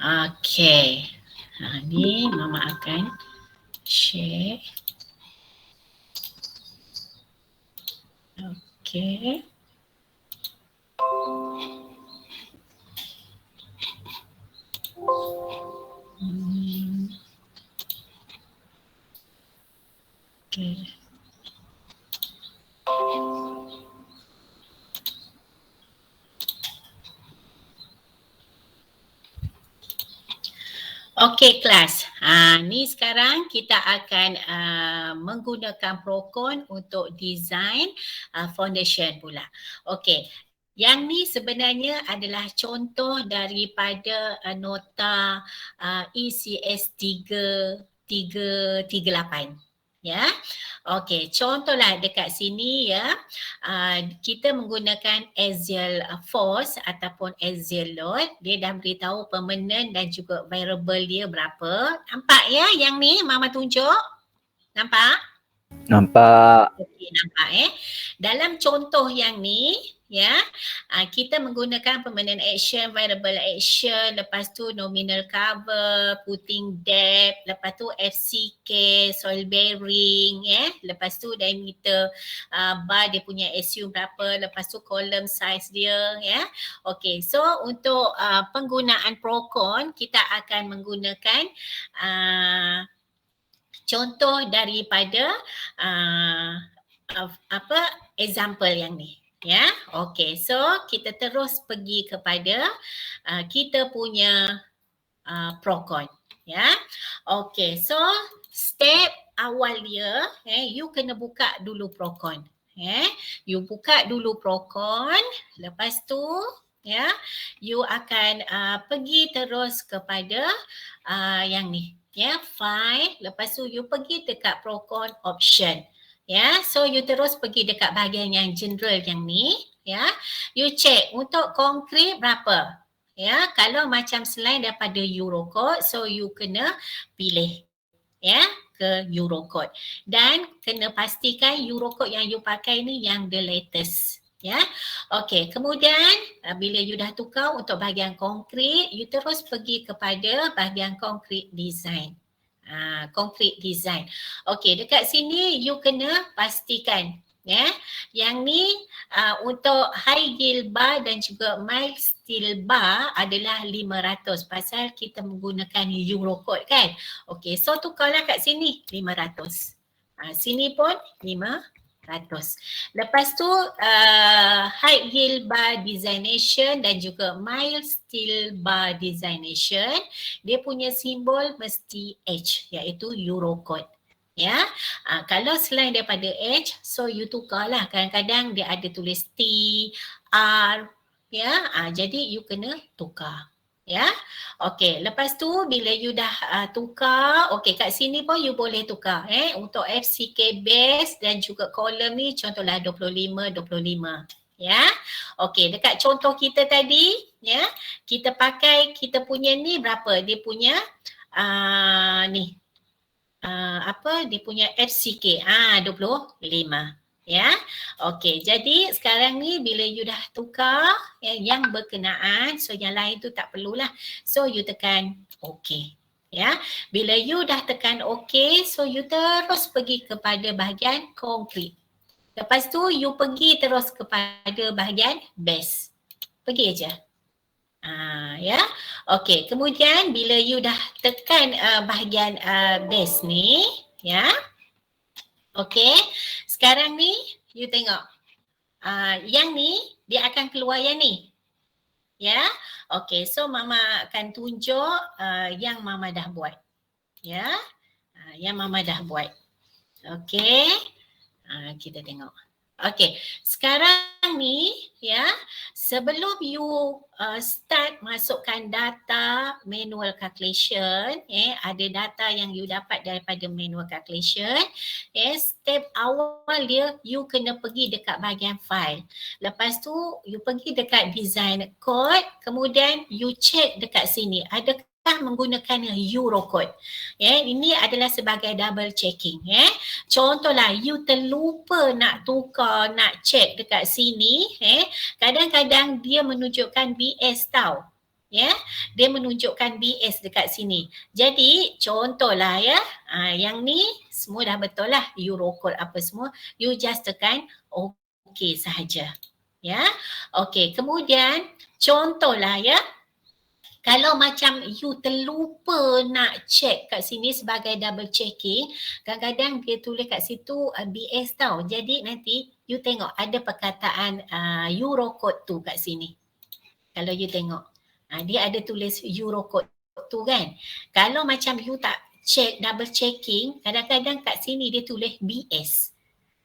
Okey. Ni Mama akan share. Okey. Okey. Okey kelas, ni sekarang kita akan menggunakan Procon untuk design foundation pula. Okey, yang ni sebenarnya adalah contoh daripada nota ECS 338. Ya, okey, contohlah dekat sini ya, kita menggunakan axial force ataupun axial load. Dia dah beritahu permanent dan juga variable dia berapa. Nampak ya yang ni Mama tunjuk? Nampak? Nampak. Okey, nampak Dalam contoh yang ni ya, kita menggunakan permanent action, variable action, lepas tu nominal cover, putting depth, lepas tu FCK, soil bearing lepas tu diameter bar dia punya SU berapa, lepas tu column size dia ya. Okey, so untuk penggunaan Procon kita akan menggunakan contoh daripada example yang ni ya. Okey, so kita terus pergi kepada kita punya Procon ya. Okey, so step awal dia you kena buka dulu Procon. You buka dulu Procon, lepas tu ya you akan pergi terus kepada yang ni ya, file, lepas tu you pergi dekat Procon option. Ya, so you terus pergi dekat bahagian yang general yang ni ya. You check untuk konkret berapa. Ya, kalau macam selain daripada Eurocode, so you kena pilih ya ke Eurocode. Dan kena pastikan Eurocode yang you pakai ni yang the latest. Ya, okey. Kemudian bila you dah tukar untuk bahagian konkret, you terus pergi kepada bahagian konkret design. Concrete design. Okey, dekat sini you kena pastikan ya. Yang ni untuk high yield bar dan juga mild steel bar adalah 500 pasal kita menggunakan Eurocode kan. Okey, so tukarlah kat sini 500. Sini pun 500. Lepas tu high yield bar designation dan juga mild steel bar designation, dia punya simbol mesti H iaitu Eurocode. Ya, kalau selain daripada H, so you tukarlah. Kadang-kadang dia ada tulis T, R, ya. Jadi you kena tukar. Ya, okey. Lepas tu bila you dah tukar, okey kat sini pun you boleh tukar untuk FCK base dan juga column ni contohlah 25. Ya, okey dekat contoh kita tadi ya, kita pakai kita punya ni berapa? Dia punya ni dia punya FCK 25. Ya, okey. Jadi sekarang ni bila you dah tukar yang berkenaan, so yang lain tu tak perlulah. So you tekan OK. Ya, bila you dah tekan OK, so you terus pergi kepada bahagian konkret. Lepas tu you pergi terus kepada bahagian base. Pergi aja. Ya, okey. Kemudian bila you dah tekan bahagian base ni, ya. Okey, sekarang ni you tengok yang ni dia akan keluar yang ni. Ya, okey. So Mama akan tunjuk yang Mama dah buat. Ya, yang Mama dah buat. Okey, kita tengok. Okey, sekarang ni ya, sebelum you start masukkan data manual calculation, ada data yang you dapat daripada manual calculation, step awal dia you kena pergi dekat bahagian file. Lepas tu you pergi dekat design code, kemudian you check dekat sini adakah menggunakan Eurocode. Ini adalah sebagai double checking. Contohlah you terlupa nak tukar, nak check dekat sini, kadang-kadang dia menunjukkan BS tau. Ya, dia menunjukkan BS dekat sini. Jadi contohlah ya, yang ni semua dah betul lah, you record apa semua, you just tekan OK sahaja. Ya, OK. Kemudian contohlah ya, kalau macam you terlupa nak check kat sini sebagai double checking, kadang-kadang dia tulis kat situ BS tau. Jadi nanti you tengok ada perkataan Eurocode tu kat sini. Kalau you tengok, dia ada tulis Eurocode tu kan. Kalau macam you tak check, double checking, kadang-kadang kat sini dia tulis BS.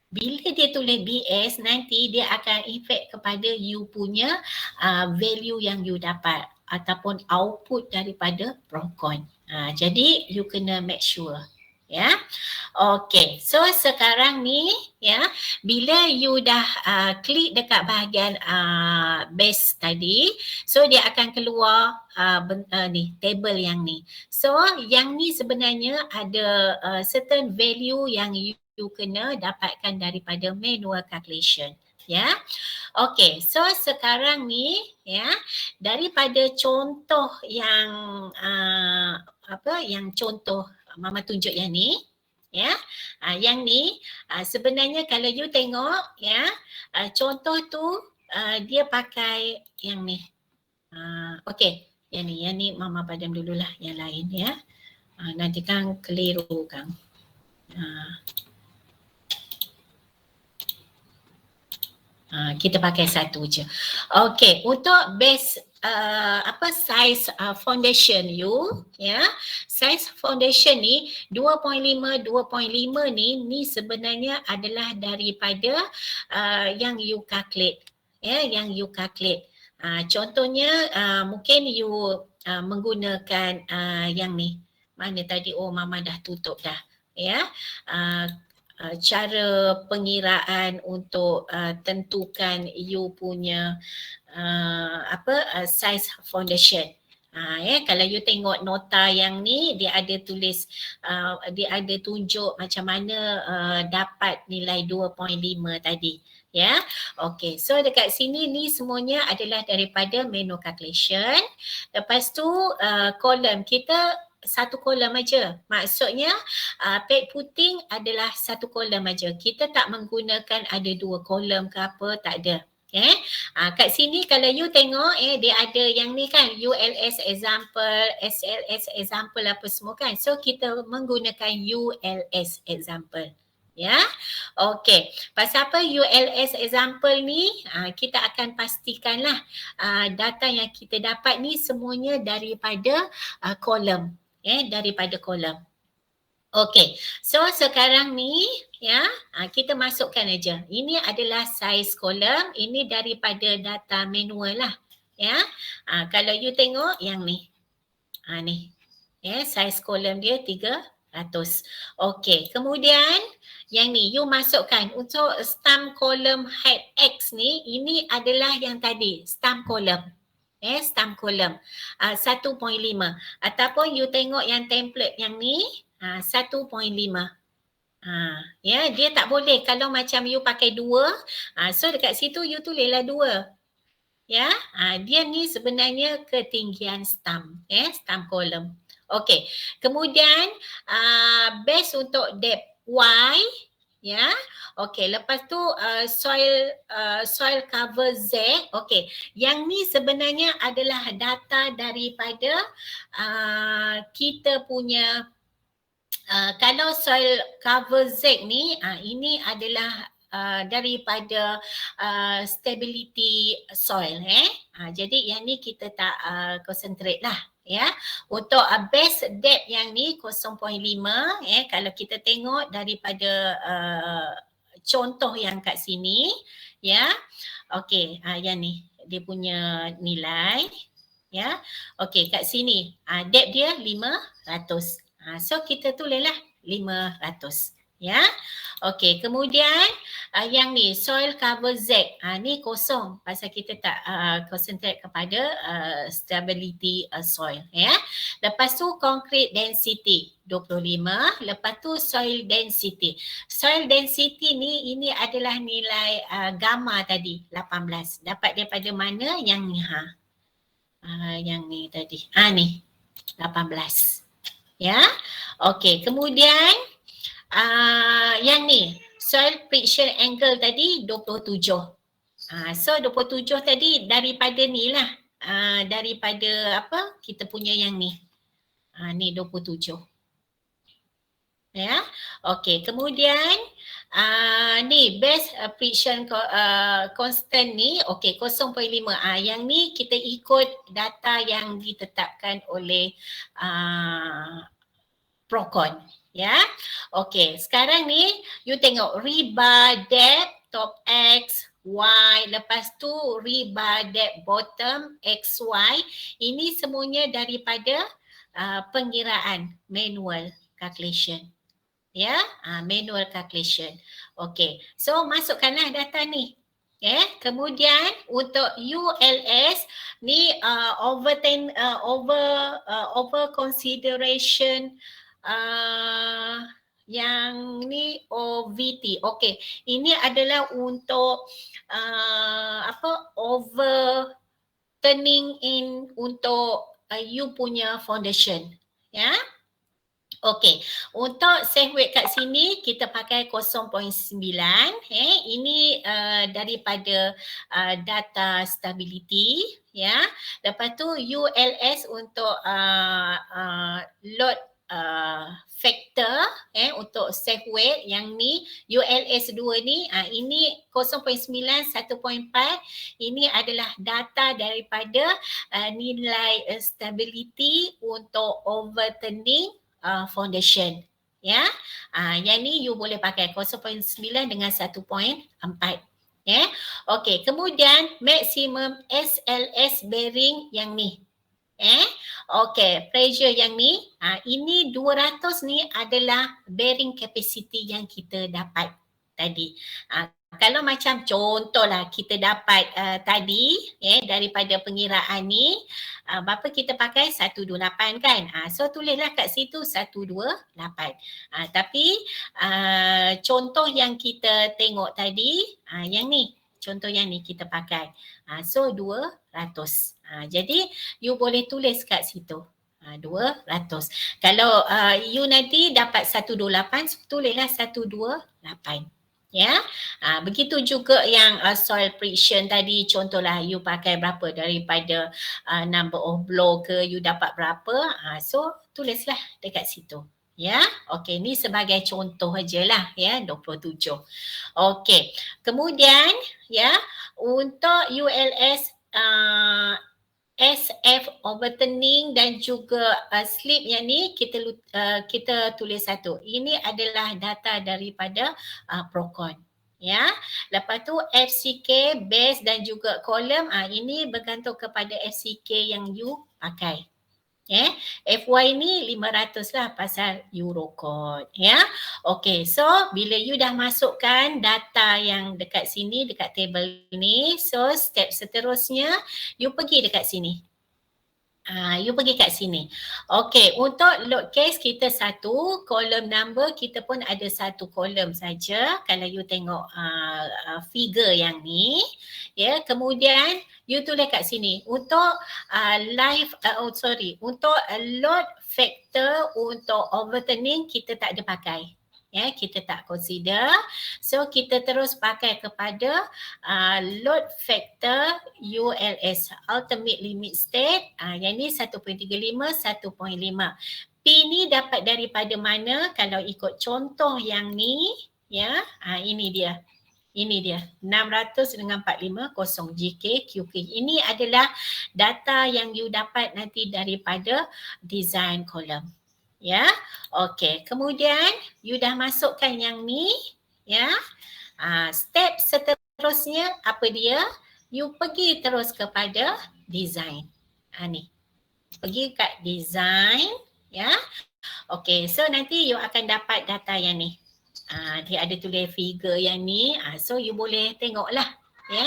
Bila dia tulis BS, nanti dia akan efek kepada you punya value yang you dapat ataupun output daripada Procon. Jadi you kena make sure. Ya. Okay, so sekarang ni ya, bila you dah klik dekat bahagian base tadi, so dia akan keluar ni table yang ni. So yang ni sebenarnya ada certain value yang you kena dapatkan daripada manual calculation. Ya. Okey, so sekarang ni ya, daripada contoh yang yang contoh Mama tunjuk yang ni ya. Yang ni sebenarnya kalau you tengok ya, contoh tu dia pakai yang ni. Okey, yang ni Mama padam dululah yang lain ya. Nanti kan keliru kan. Kita pakai satu je. Okey, untuk base size foundation you ya. Size foundation ni 2.5 ni sebenarnya adalah daripada yang you calculate. Ya, yang you calculate. Contohnya mungkin you menggunakan yang ni. Mana tadi? Oh, Mama dah tutup dah. Ya. Cara pengiraan untuk tentukan you punya size foundation. Kalau you tengok nota yang ni, dia ada tulis, dia ada tunjuk macam mana dapat nilai 2.5 tadi. Ya, okay. So dekat sini ni semuanya adalah daripada manual calculation. Lepas tu kolom kita satu kolom aja. Maksudnya pad putting adalah satu kolom aja. Kita tak menggunakan ada dua kolom ke apa, tak ada. Kat sini kalau you tengok dia ada yang ni kan, ULS example, SLS example apa semua kan. So kita menggunakan ULS example. Ya. Okey. Pasal apa ULS example ni? Kita akan pastikanlah data yang kita dapat ni semuanya daripada kolom. Daripada kolom. Okey. So sekarang ni ya, kita masukkan aja. Ini adalah size kolom, ini daripada data manual lah. Ya. Kalau you tengok yang ni. Ni. Size kolom dia 300. Okey, kemudian yang ni you masukkan untuk stamp kolom head X ni, ini adalah yang tadi stamp kolom. Stamp kolom 1.5 ataupun you tengok yang template yang ni 1.5. Ya, dia tak boleh kalau macam you pakai 2. So dekat situ you tulislah 2. Ya, dia ni sebenarnya ketinggian stamp, stamp kolom. Okey. Kemudian base untuk depth Y, ya. Okey, lepas tu soil cover Z. Okey, yang ni sebenarnya adalah data daripada kita punya kalau soil cover Z ni, ini adalah daripada stability soil. Jadi yang ni kita tak concentrate lah. Ya, untuk base depth yang ni 0.5, kalau kita tengok daripada contoh yang kat sini, ya. Okey, yang ni dia punya nilai, ya. Okey, kat sini depth dia 500. So kita tulislah 500. Ya. Okey, kemudian yang ni soil cover Z, ni kosong pasal kita tak concentrate kepada stability soil, ya. Lepas tu concrete density 25, lepas tu soil density. Soil density ni ini adalah nilai gamma tadi 18. Dapat daripada mana? Yang ni Yang ni tadi. Ni 18. Ya. Okey, kemudian yang ni soil friction angle tadi 27. So 27 tadi daripada ni lah. Daripada apa? Kita punya yang ni. Ni 27. Ya. Okey, kemudian ni base friction constant ni okey 0.5. Yang ni kita ikut data yang ditetapkan oleh Procon. Ya. Okey, sekarang ni you tengok rebar depth top X, Y, lepas tu rebar depth bottom X, Y. Ini semuanya daripada pengiraan manual calculation. Ya, manual calculation. Okey, so masukkanlah data ni. Kemudian untuk ULS ni over consideration yang ni OVT. Okey, ini adalah untuk over turning in untuk you punya foundation. Ya. Okey, untuk save weight kat sini kita pakai 0.9. Ini daripada data stability. Ya. Lepas tu ULS untuk load factor untuk save weight yang ni ULS 2 ni ini 0.9 1.4 ini adalah data daripada nilai stability untuk overturning foundation. Ya. Yang ni you boleh pakai 0.9 dengan 1.4. Okey, kemudian maximum SLS bearing yang ni. Okey, pressure yang ni, ini 200 ni adalah bearing capacity yang kita dapat tadi. Kalau macam contohlah kita dapat tadi daripada pengiraan ni, berapa kita pakai 128 kan. So tulislah kat situ 128. Tapi contoh yang kita tengok tadi, yang ni. Contoh yang ni kita pakai. So 200. Jadi you boleh tulis kat situ. 200. Kalau you nanti dapat 128, tulislah 128. Ya. Begitu juga yang soil friction tadi, contohlah you pakai berapa daripada number of blow ke you dapat berapa. So tulislah dekat situ. Ya, okey, ni sebagai contoh ajalah ya, 27. Okey, kemudian ya, untuk ULS SF overturning dan juga slip yang ni kita tulis satu. Ini adalah data daripada Procon. Ya, lepas tu FCK base dan juga kolom ini bergantung kepada FCK yang you pakai. FY ni 500 lah pasal Eurocode. Ya. Okey, so bila you dah masukkan data yang dekat sini, dekat table ni, so step seterusnya you pergi dekat sini. You pergi kat sini. Okey, untuk load case kita satu, kolom number kita pun ada satu kolom saja. Kalau you tengok figure yang ni, ya, kemudian you tulis kat sini untuk untuk load factor untuk overturning kita tak ada pakai. Ya, kita tak consider. So kita terus pakai kepada load factor ULS, ultimate limit state. Yang ni 1.35, 1.5. P ni dapat daripada mana? Kalau ikut contoh yang ni, ya, ini dia. Ini dia 600 dengan 450 GK QK. Ini adalah data yang you dapat nanti daripada design column. Ya, okey. Kemudian you dah masukkan yang ni, ya. Step seterusnya apa dia? You pergi terus kepada design. Ni. Pergi kat design, ya. Okey, so nanti you akan dapat data yang ni. Dia ada tulis figure yang ni. So you boleh tengoklah, ya.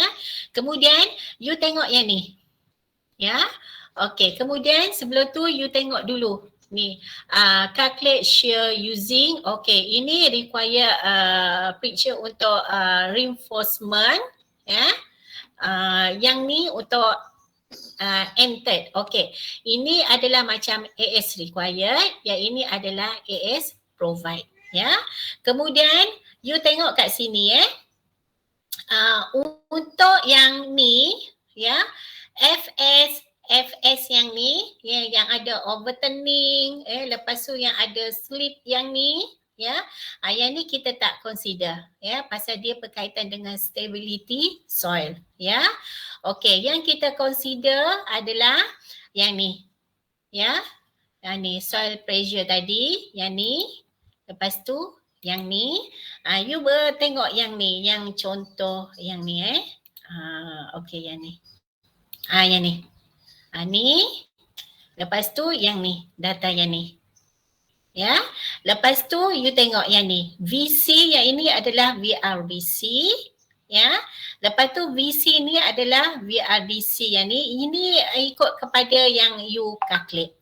Kemudian you tengok yang ni. Ya. Okey, kemudian sebelum tu you tengok dulu ni calculate shear using, okay, ini require picture untuk reinforcement, ya. Yang ni untuk entered. Okey. Ini adalah macam AS required, yang ini adalah AS provide, ya. Kemudian you tengok kat sini untuk yang ni, ya, FS yang ni, ya, yang ada overturning, lepas tu yang ada slip yang ni, ya, yang ni kita tak consider, ya, pasal dia berkaitan dengan stability soil, ya. Okey, yang kita consider adalah yang ni, ya, yang ni soil pressure tadi, yang ni, lepas tu yang ni, you tengok yang ni, yang contoh yang ni okey yang ni. Yang ni. Ni. Lepas tu yang ni, data yang ni. Ya. Lepas tu you tengok yang ni. VC yang ini adalah VRBC. Ya. Lepas tu VC ni adalah VRDC yang ni. Ini ikut kepada yang you calculate.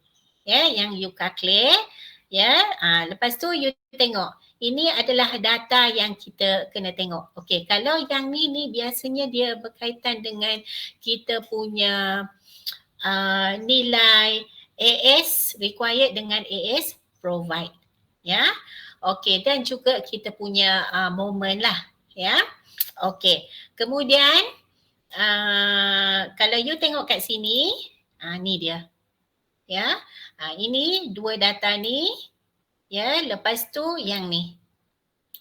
Ya, yang you calculate. Ya. Lepas tu you tengok. Ini adalah data yang kita kena tengok. Okey, kalau yang ni biasanya dia berkaitan dengan kita punya nilai AS required dengan AS provide. Ya. Okey, dan juga kita punya moment lah, ya. Okey. Kemudian kalau you tengok kat sini, ni dia. Ya. Ini dua data ni. Ya, lepas tu yang ni.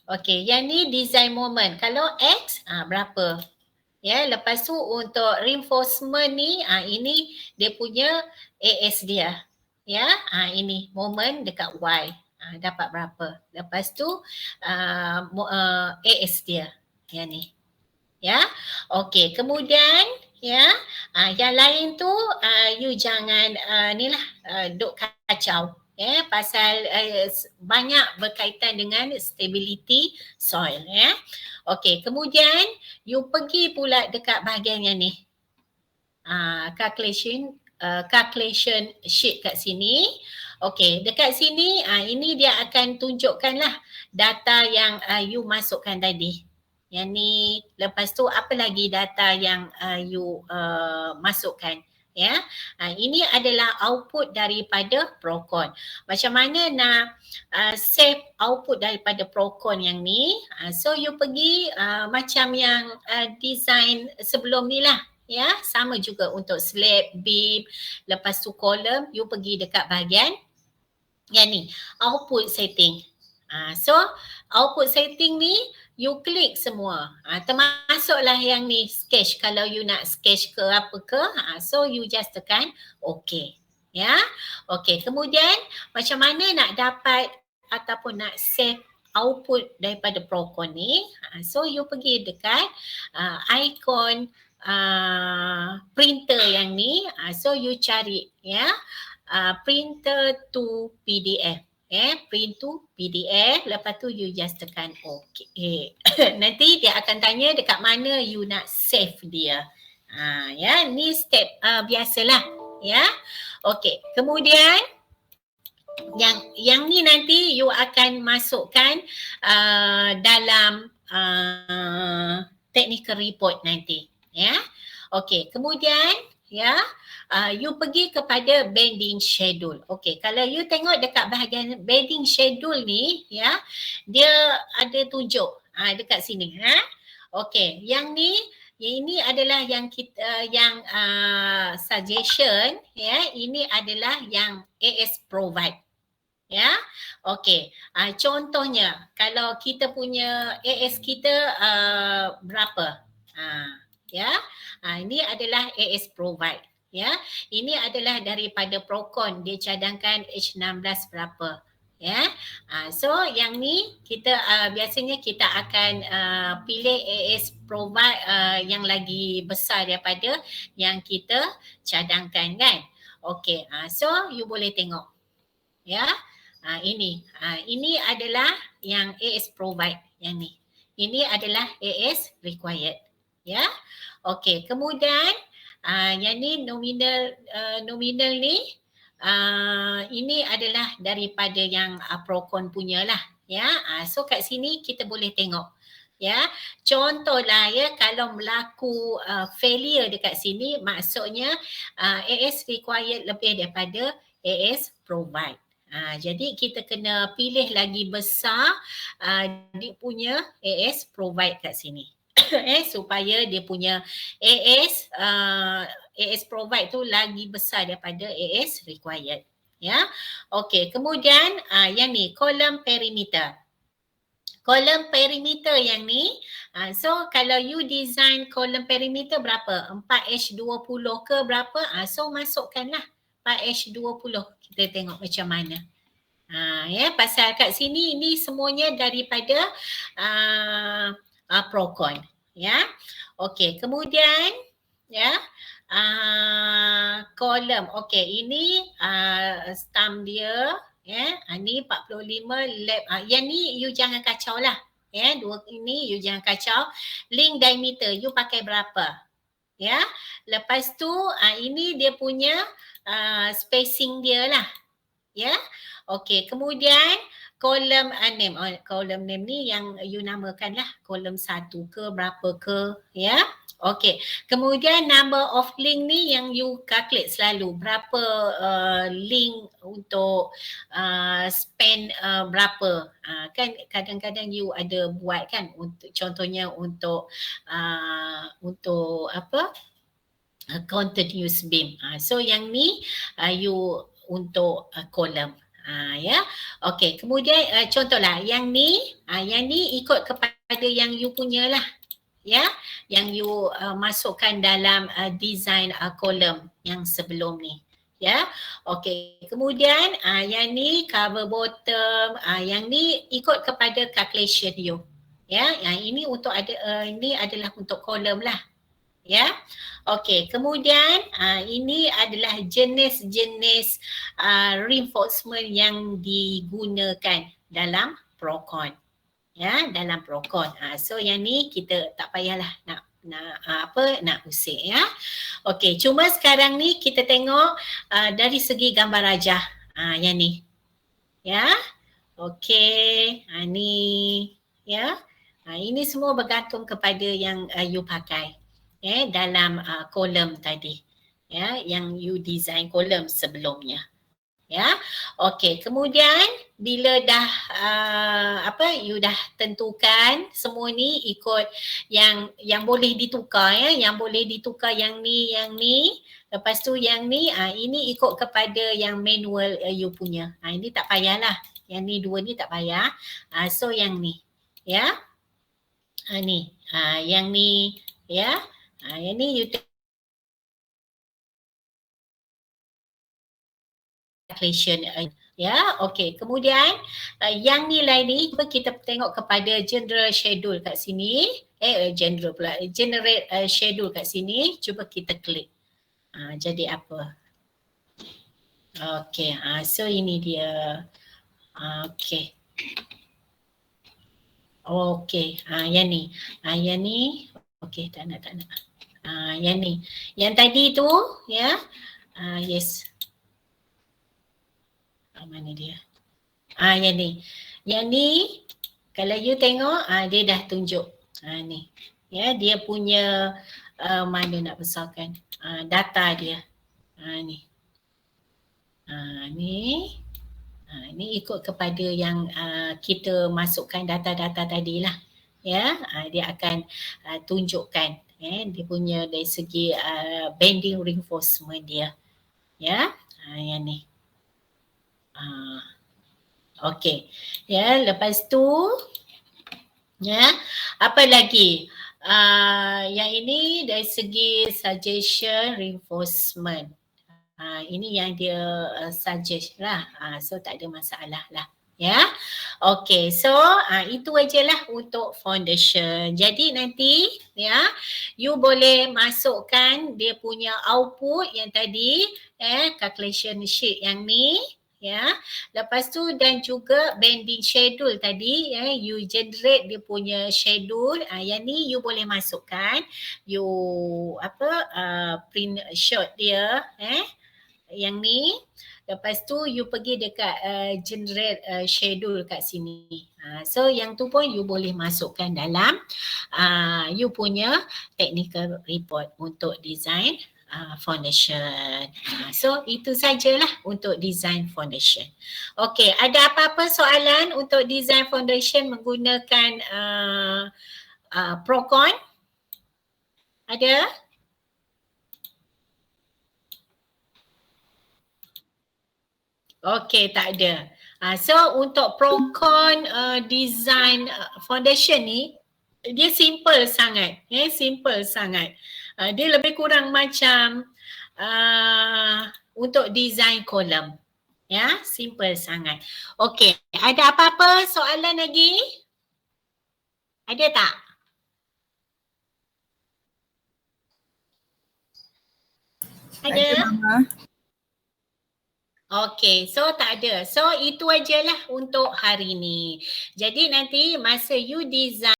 Okey, yang ni design moment. Kalau X, berapa? Ya, lepas tu untuk reinforcement ni, ini dia punya AS dia. Ya, ini moment dekat Y. Dapat berapa? Lepas tu AS dia. Yang ni. Ya. Okey, kemudian ya, yang lain tu you jangan ni lah duk kacau. Pasal banyak berkaitan dengan stability soil, ya. Okey, kemudian you pergi pula dekat bahagian yang ni. Calculation sheet kat sini. Okey, dekat sini ini dia akan tunjukkanlah data yang you masukkan tadi. Yang ni, lepas tu apa lagi data yang you masukkan. Ya, ini adalah output daripada Procon. Macam mana nak save output daripada Procon yang ni? So you pergi macam yang design sebelum ni lah. Ya, sama juga untuk slab, beam, lepas tu column, you pergi dekat bahagian yang ni, output setting. So output setting ni you klik semua. Termasuklah yang ni sketch, kalau you nak sketch ke apa ke, so you just tekan OK. Ya. OK, kemudian macam mana nak dapat ataupun nak save output daripada Procon ni? So you pergi dekat icon printer yang ni, so you cari, ya, printer to PDF. Print to PDF, lepas tu you just tekan OK. Nanti dia akan tanya dekat mana you nak save dia. Ya, ni step biasalah, ya. OK, kemudian yang ni nanti you akan masukkan dalam technical report nanti, ya. OK, kemudian ya, you pergi kepada bending schedule. Okey, kalau you tengok dekat bahagian bending schedule ni, ya, dia ada tunjuk dekat sini. Okey, yang ni, ini adalah yang kita suggestion, ya, ini adalah yang AS provide. Ya, okey. Contohnya, kalau kita punya AS kita berapa? Ya, ini adalah AS provide. Ya, ini adalah daripada Procon, dia cadangkan H16 berapa. Ya, so yang ni kita biasanya kita akan pilih AS provide yang lagi besar daripada yang kita cadangkan, kan. Okey, so you boleh tengok. Ya, ini adalah yang AS provide yang ni. Ini adalah AS required. Ya, okey. Kemudian yang ni nominal ni, ini adalah daripada yang Procon punya lah. Ya, so kat sini kita boleh tengok. Ya, contohlah ya, kalau berlaku failure dekat sini, maksudnya AS required lebih daripada AS provide. Jadi kita kena pilih lagi besar dia punya AS provide kat sini. Supaya dia punya AS provide tu lagi besar daripada AS required. Ya, okey. Kemudian yang ni kolom perimeter. Kolom perimeter yang ni, so kalau you design kolom perimeter berapa? 4H20 ke berapa? So masukkanlah 4H20. Kita tengok macam mana. Ya, pasal kat sini ini semuanya daripada Procon. Ya, okey. Kemudian, ya, kolom. Okey, ini stamp dia. Ya, ni 45 lap. Yang ni you jangan kacau lah. Ya, dua ini you jangan kacau. Link diameter you pakai berapa? Ya, lepas tu ini dia punya spacing dia lah. Ya, okey. Kemudian kolom name. Kolom name ni yang you namakan lah. Kolom 1 ke berapa ke. Ya. Okey. Kemudian number of link ni yang you calculate selalu. Berapa link untuk spend berapa. Kan kadang-kadang you ada buat kan. Untuk contohnya untuk apa? Continuous beam. So yang ni you untuk kolom. Ya. Okey, kemudian contohlah yang ni ikut kepada yang you punya lah. Ya, yang you masukkan dalam design kolom yang sebelum ni. Ya. Okey, kemudian yang ni cover bottom, yang ni ikut kepada calculation you. Ya, yang ini untuk ini adalah untuk kolom lah. Ya, okey. Kemudian ini adalah jenis-jenis reinforcement yang digunakan dalam Procon. Ya, dalam Procon. So yang ni kita tak payahlah nak usik ya. Okey, cuma sekarang ni kita tengok dari segi gambar rajah. Yang ni. Ya. Okey, ni ya. Ini semua bergantung kepada yang you pakai. Dalam kolom tadi, ya, yang you design kolom sebelumnya. Ya, okey. Kemudian bila dah you dah tentukan semua ni ikut yang boleh ditukar ya, yang boleh ditukar yang ni. Lepas tu yang ni ini ikut kepada yang manual you punya. Ini tak payahlah. Yang ni dua ni tak payah. So yang ni, ya. Ni, yang ni, ya. Yang ni you calculation. Ya, okey. Kemudian yang nilai ni kita tengok kepada general schedule kat sini. General pula. Generate schedule kat sini. Cuba kita klik. Jadi apa? Okey. So ini dia. Okey. Okey. Yang ni. Yang ni. Okey, tak nak. Yang ni. Yang tadi tu, ya. Yes. Mana dia? Yang ni. Yang ni kalau you tengok dia dah tunjuk. Ni. Ya, dia punya mana nak besarkan data dia. Ni. Ni. Ini ikut kepada yang kita masukkan data-data tadilah. Ya, dia akan tunjukkan dia punya dari segi bending reinforcement dia. Ya, yang ni. Okey. Ya, lepas tu ya, apa lagi? Yang ini dari segi suggestion reinforcement. Ini yang dia suggest lah. So tak ada masalah lah. Ya. Okey. So itu ajalah untuk foundation. Jadi nanti ya, you boleh masukkan dia punya output yang tadi calculation sheet yang ni. Ya, lepas tu dan juga bending schedule tadi you generate dia punya schedule. Yang ni you boleh masukkan, you print shot dia yang ni. Lepas tu you pergi dekat generate schedule kat sini. So yang tu pun you boleh masukkan dalam you punya technical report untuk design foundation. So itu sajalah untuk design foundation. Okey, ada apa-apa soalan untuk design foundation menggunakan Procon? Ada? Okey, tak ada. So untuk Procon design foundation ni, dia simple sangat. Simple sangat. Dia lebih kurang macam untuk design kolom. Ya, simple sangat. Okey, ada apa-apa soalan lagi? Ada tak? Ada? Mama. Okey, so tak ada. So itu ajalah untuk hari ni. Jadi nanti masa you design